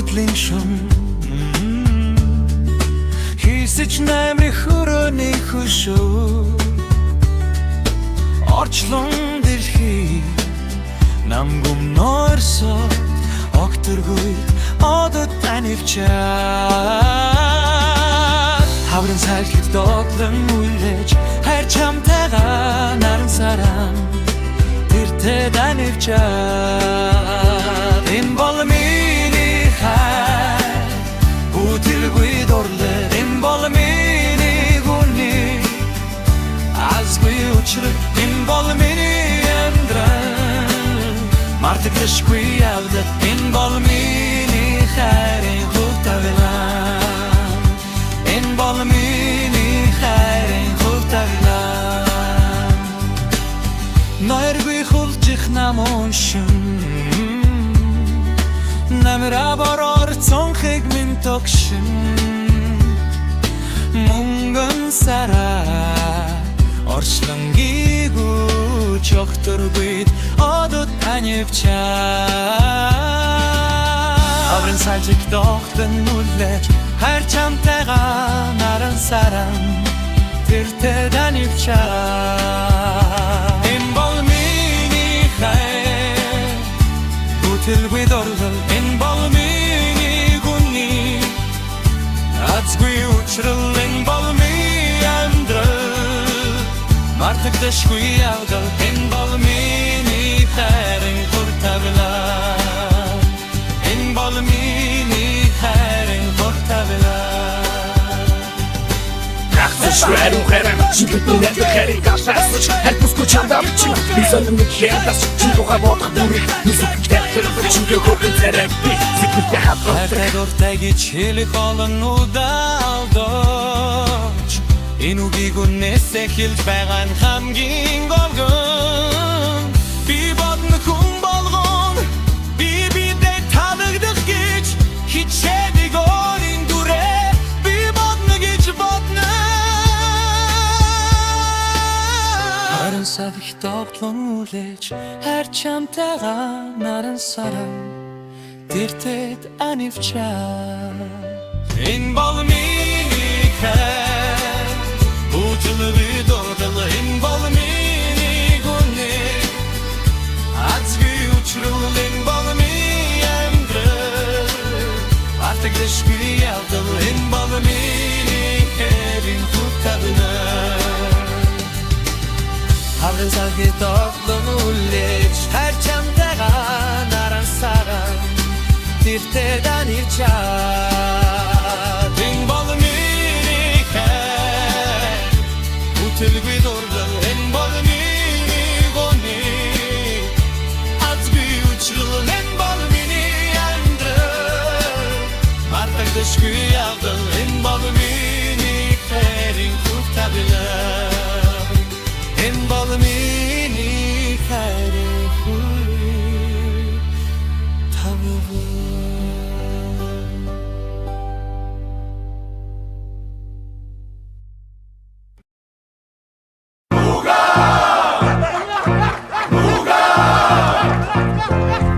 Ödlin şun Hiç nemri huruni kuşu Orçlun dilhi Namgum norsa Okturguy Odut anifça Havrın selkit doklun ullec Her çam teğa narın saram Tirte danifça Imbol mini khay Util guidorle Imbol mini guni Az gui uçru Imbol mini emdran Martık teşkui avda Imbol mini khairin khufta vilan Imbol mini khairin khufta vilan Noir gui khulchikh namoshun Namra barar zonkhig min tokshun Mungun sara Orshlangi gu Choktur guid Odut anivcha Havrın salcik dohtun ullec Her çam teğa narın saram Tirte danivcha Imbol mini khay Util guidorlul Imbol mini guni Atzgui uçrul Imbol mini emdrul Martık deşgui avdal Imbol mini khairin kurtabilar Imbol mini khairin kurtabilar Шуэру хэрэг чиглэлээр хэрэг гашаас хэр бүсгүй чамдаа чи бисэлэн хэрдас чи тухай бодох бүрийг нүсгтэй хэрэг чи хөөрхөн зэрэг би сэтгэлдээ хатгах Хайртай дуртайги чили холнуда алдооч Энэ үгийг үнээсээ хэлж байгаа нь хамгийн голгон Би бодно хүн болгон Би бидээ таалагдах гэж хичээдэг өөрийн дүрээ Би бодно гэж бодно Харин савих тоглон үлээж Хэр чамтайгаа наран сарам Tirted anivcha Imbol mini khay Util guidorlul Imbol mini guni Atzgui uçrul Imbol mini emdrul Artık deşgui avdal Imbol mini khairin kurtabilar Havrın salkit doklun ullec Her çam teğa naran saram Tirte danivcha Imbol mini khay Util guidorlul Imbol mini guni Atzgui uçrul Imbol mini emdrul Martık deşgui avdal Imbol mini khairin kurtabilar Imbol mini khairin kurtabilar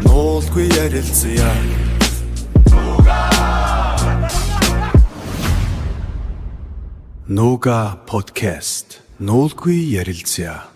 Нуулгүй ярилцъя Нуга подкаст Нуулгүй ярилцъя